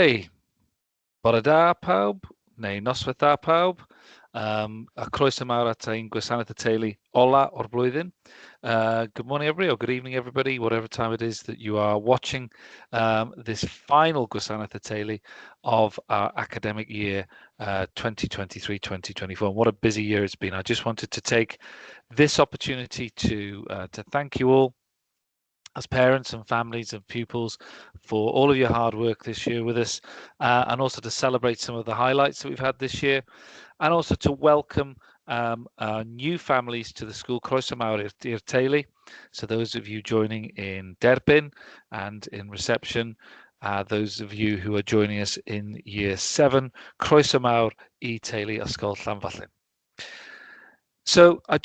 Hey, bore da pawb, neu noswaith da pawb. A croeso mawr at ein gwasanaeth y teulu ola o'r blwyddyn. Good morning, everybody, or good evening, everybody, whatever time it is that you are watching this final gwasanaeth y teulu of our academic year 2023-2024. What a busy year it's been. I just wanted to take this opportunity to thank you all as parents and families and pupils for all of your hard work this year with us, and also to celebrate some of the highlights that we've had this year, and also to welcome our new families to the school. Croeso mawr i'r teulu. So those of you joining in Derbyn and in reception, those of you who are joining us in year 7, croeso mawr I teulu ysgol Llanfallin. So I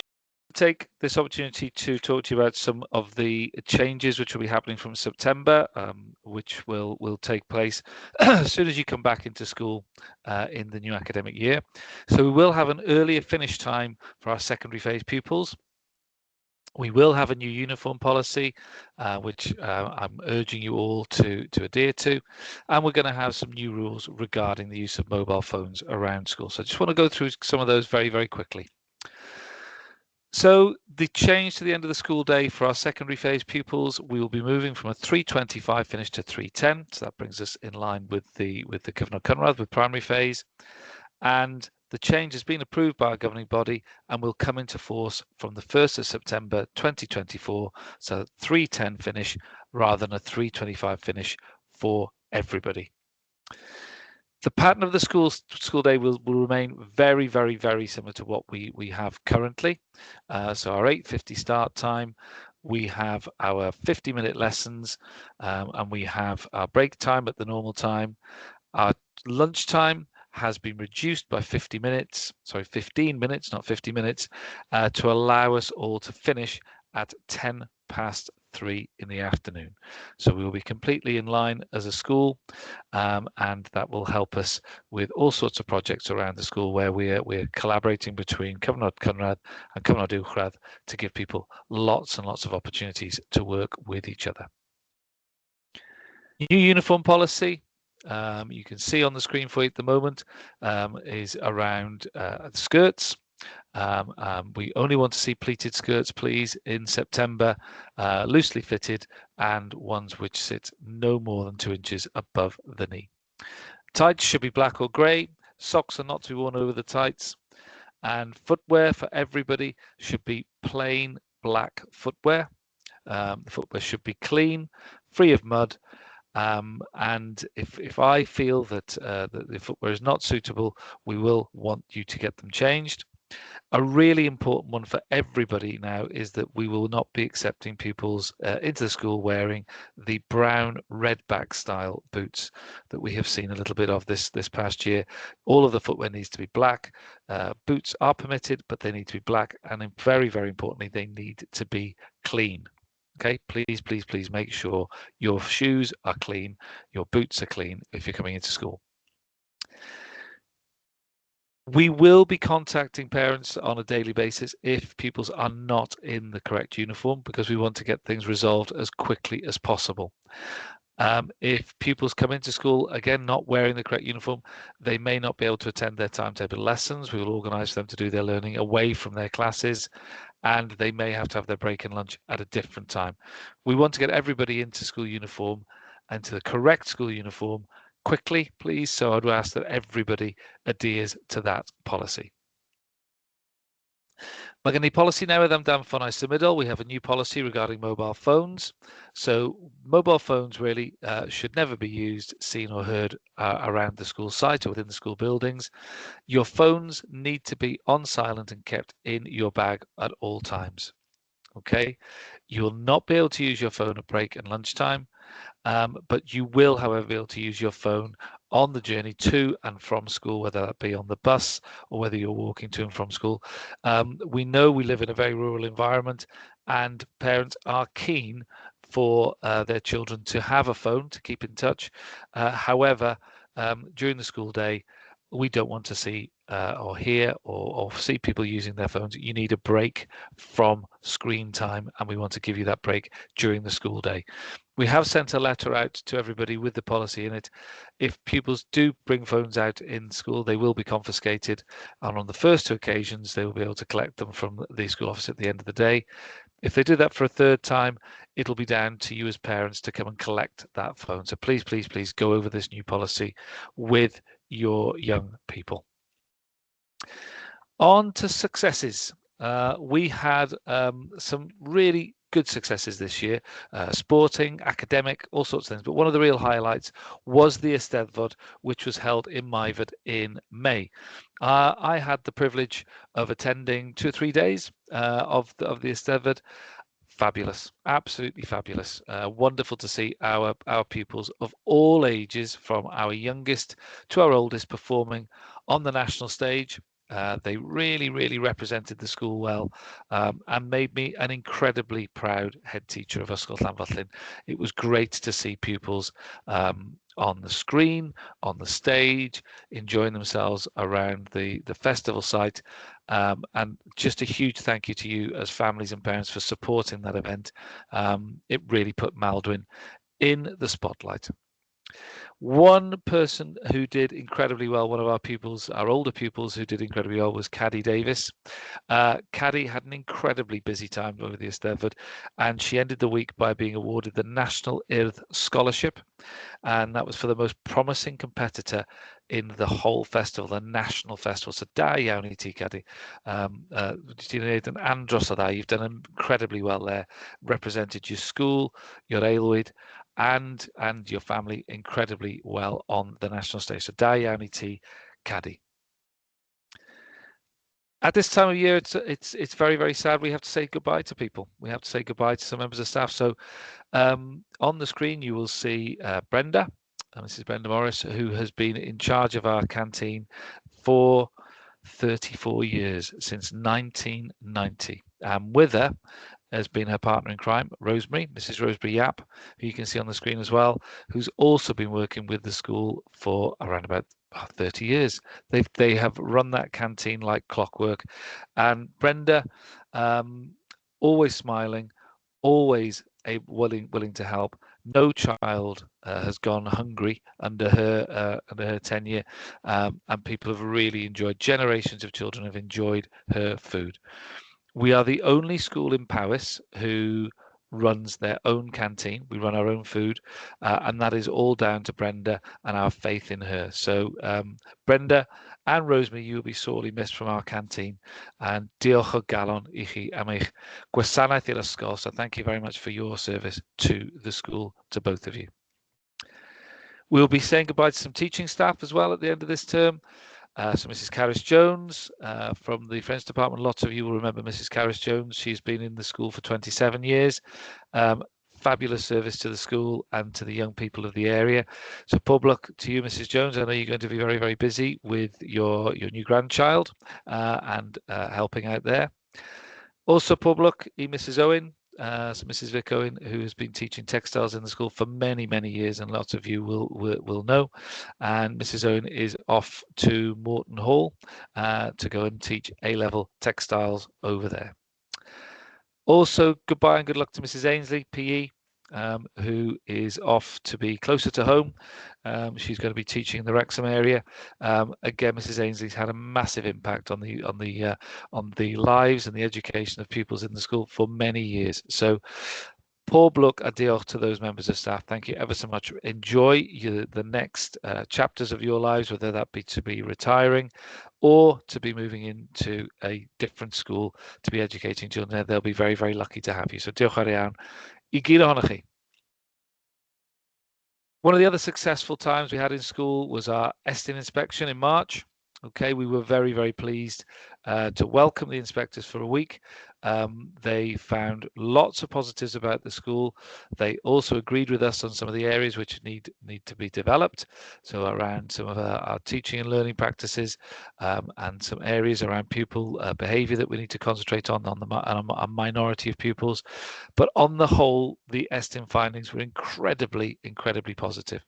take this opportunity to talk to you about some of the changes which will be happening from September, which will take place as soon as you come back into school in the new academic year. So we will have an earlier finish time for our secondary phase pupils. We will have a new uniform policy, which I'm urging you all to adhere to. And we're going to have some new rules regarding the use of mobile phones around school. So I just want to go through some of those very, very quickly. So the change to the end of the school day for our secondary phase pupils, we will be moving from a 3:25 finish to 3:10. So that brings us in line with the cyfnod cynradd with primary phase. And the change has been approved by our governing body and will come into force from the 1st of September 2024. So 3:10 finish rather than a 3:25 finish for everybody. The pattern of the school day will remain very, very, very similar to what we have currently. So our 8:50 start time, we have our 50-minute lessons, and we have our break time at the normal time. Our lunch time has been reduced by 15 minutes, not 50 minutes, to allow us all to finish at 3:10 in the afternoon. So we will be completely in line as a school, and that will help us with all sorts of projects around the school where we're collaborating between cyfnod cynradd and cyfnod uwchradd to give people lots and lots of opportunities to work with each other. New uniform policy, you can see on the screen for you at the moment, is around skirts. We only want to see pleated skirts, please, in September, loosely fitted, and ones which sit no more than 2 inches above the knee. Tights should be black or grey. Socks are not to be worn over the tights. And footwear for everybody should be plain black footwear. The footwear should be clean, free of mud. And if I feel that the footwear is not suitable, we will want you to get them changed. A really important one for everybody now is that we will not be accepting pupils into the school wearing the brown redback style boots that we have seen a little bit of this past year. All of the footwear needs to be black. Boots are permitted, but they need to be black, and very, very importantly, they need to be clean. Okay, please, please, please make sure your shoes are clean, your boots are clean if you're coming into school. We will be contacting parents on a daily basis if pupils are not in the correct uniform, because we want to get things resolved as quickly as possible. If pupils come into school, again, not wearing the correct uniform, they may not be able to attend their timetable lessons. We will organise them to do their learning away from their classes, and they may have to have their break and lunch at a different time. We want to get everybody into school uniform and to the correct school uniform quickly, please. So I'd ask that everybody adheres to that policy. Mae gen i policy newydd am danffonau symudol. We have a new policy regarding mobile phones. So mobile phones really should never be used, seen or heard around the school site or within the school buildings. Your phones need to be on silent and kept in your bag at all times. Okay, you will not be able to use your phone at break and lunchtime. But you will, however, be able to use your phone on the journey to and from school, whether that be on the bus or whether you're walking to and from school. We know we live in a very rural environment, and parents are keen for their children to have a phone to keep in touch. However, during the school day, we don't want to see or hear or see people using their phones. You need a break from screen time, and we want to give you that break during the school day. We have sent a letter out to everybody with the policy in it. If pupils do bring phones out in school, they will be confiscated. And on the first two occasions, they will be able to collect them from the school office at the end of the day. If they do that for a third time, it'll be down to you as parents to come and collect that phone. So please, please, please go over this new policy with your young people. On to successes. We had some really good successes this year, sporting, academic, all sorts of things. But one of the real highlights was the Eisteddfod, which was held in Myford in May. I had the privilege of attending 2 or 3 days of the Eisteddfod. Fabulous, absolutely fabulous. Wonderful to see our pupils of all ages, from our youngest to our oldest, performing on the national stage. They really, really represented the school well, and made me an incredibly proud head teacher of Ysgol Llanfyllin. It was great to see pupils on the screen, on the stage, enjoying themselves around the festival site. And just a huge thank you to you as families and parents for supporting that event. It really put Maldwyn in the spotlight. One person who did incredibly well, one of our pupils, our older pupils who did incredibly well, was Caddy Davis. Caddy had an incredibly busy time over the Eisteddfod, and she ended the week by being awarded the National Earth Scholarship, and that was for the most promising competitor in the whole festival, the national festival. So da iawn I ti, Caddy. Ti'n gwneud yn andros o dda. You've done incredibly well there, represented your school, your aelwyd, and your family incredibly well on the national stage. So da iawn I ti, Caddy. At this time of year, it's very, very sad. We have to say goodbye to people. We have to say goodbye to some members of staff. So on the screen, you will see Brenda, Mrs. Brenda Morris, who has been in charge of our canteen for 34 years, since 1990. With her has been her partner in crime, Rosemary, Mrs. Rosemary Yap, who you can see on the screen as well, who's also been working with the school for around about 30 years. They have run that canteen like clockwork. And Brenda, always smiling, always willing to help. No child has gone hungry under her tenure, and people have really enjoyed. Generations of children have enjoyed her food. We are the only school in Powys who runs their own canteen. We run our own food, and that is all down to Brenda and our faith in her. So Brenda and Rosemary, you will be sorely missed from our canteen. And diolch o galon I chi am eich gwasanaeth i'r ysgol. So thank you very much for your service to the school, to both of you. We'll be saying goodbye to some teaching staff as well at the end of this term. So Mrs. Carys Jones from the French department. Lots of you will remember Mrs. Carys Jones. She's been in the school for 27 years. Fabulous service to the school and to the young people of the area. So pob luck to you, Mrs. Jones. I know you're going to be very, very busy with your new grandchild and helping out there. Also pob luck to Mrs. Owen. So Mrs. Vic Owen, who has been teaching textiles in the school for many, many years, and lots of you will know. And Mrs. Owen is off to Morton Hall to go and teach A-level textiles over there. Also, goodbye and good luck to Mrs. Ainsley, PE, who is off to be closer to home. She's going to be teaching in the Wrexham area. Again, Mrs. Ainsley's had a massive impact on the lives and the education of pupils in the school for many years. So pob lwc a diolch to those members of staff. Thank you ever so much. Enjoy the next chapters of your lives, whether that be to be retiring or to be moving into a different school to be educating children. They'll be very, very lucky to have you. So diolch ar iawn I gyd ohonoch chi. One of the other successful times we had in school was our Estyn inspection in March. Okay, we were very, very pleased to welcome the inspectors for a week. They found lots of positives about the school. They also agreed with us on some of the areas which need to be developed. So around some of our teaching and learning practices, and some areas around pupil behaviour that we need to concentrate on a minority of pupils. But on the whole, the Estyn findings were incredibly, incredibly positive.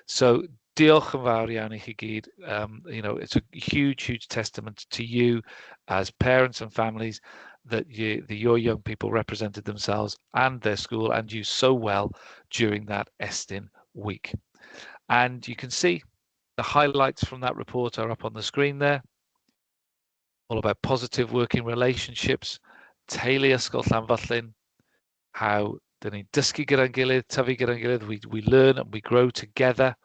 So diolch yn fawr iawn I chi gyd. You know, it's a huge, huge testament to you as parents and families that your young people represented themselves and their school and you so well during that Estyn week. And you can see the highlights from that report are up on the screen there. All about positive working relationships, teulu ysgol Llanfallyn, how dyn ni'n dysgu gyda'n gilydd, tyfu gyda'n gilydd, we learn and we grow together.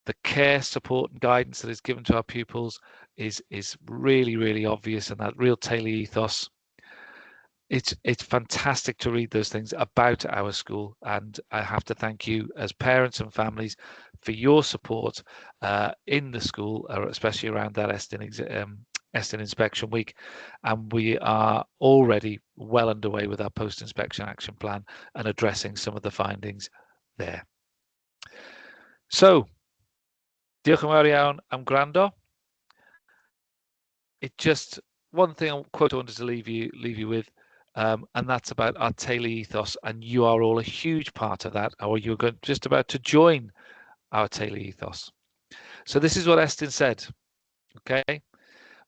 The care, support and guidance that is given to our pupils is really, really obvious, and that real teulu ethos. It's fantastic to read those things about our school, and I have to thank you as parents and families for your support in the school, especially around that Estyn Inspection Week. And we are already well underway with our post-inspection action plan and addressing some of the findings there. So, diolch yn fawr iawn am gwrando. It just one thing quote I wanted to leave you with, and that's about our teulu ethos, and you are all a huge part of that, or you're just about to join our teulu ethos. So this is what Estyn said. Okay,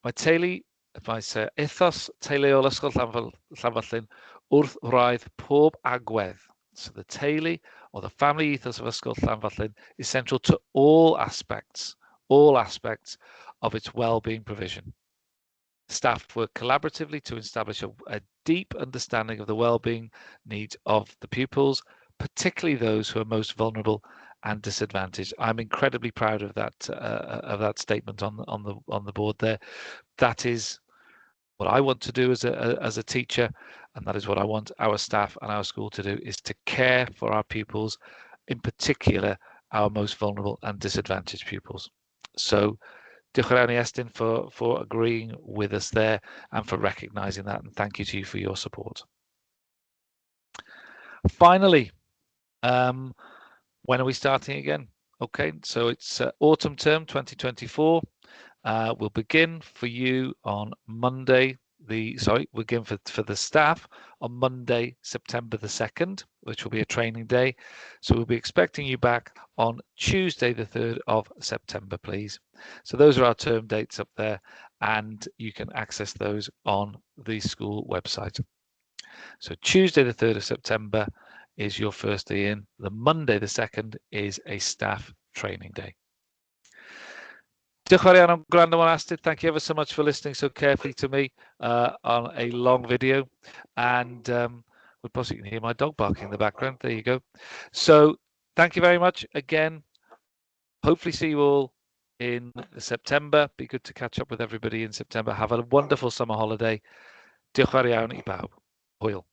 my teulu, if I say ethos teuluol ysgol Llanfallyn wrth wraidd pob agwedd. So the teulu or the family ethos of ysgol Llanfallyn is central to all aspects of its well-being provision. Staff work collaboratively to establish a deep understanding of the well-being needs of the pupils, particularly those who are most vulnerable and disadvantaged. I'm incredibly proud of that statement on the board there. That is what I want to do as a teacher, and that is what I want our staff and our school to do, is to care for our pupils, in particular our most vulnerable and disadvantaged pupils. So diolch yn fawr i Estyn for agreeing with us there and for recognising that, and thank you to you for your support. Finally, when are we starting again? Okay, so it's autumn term 2024. We'll begin for you on Monday. We'll begin for the staff on Monday, September the 2nd, which will be a training day. So we'll be expecting you back on Tuesday, the 3rd of September, please. So those are our term dates up there, and you can access those on the school website. So Tuesday, the 3rd of September is your first day in. The Monday, the 2nd is a staff training day. Diolch yn fawr iawn am gwrando mewn Astyd. Thank you ever so much for listening so carefully to me on a long video. And we'll possibly can hear my dog barking in the background. There you go. So thank you very much again. Hopefully see you all in September. Be good to catch up with everybody in September. Have a wonderful summer holiday. Diolch yn fawr iawn I bawb. Hwyl.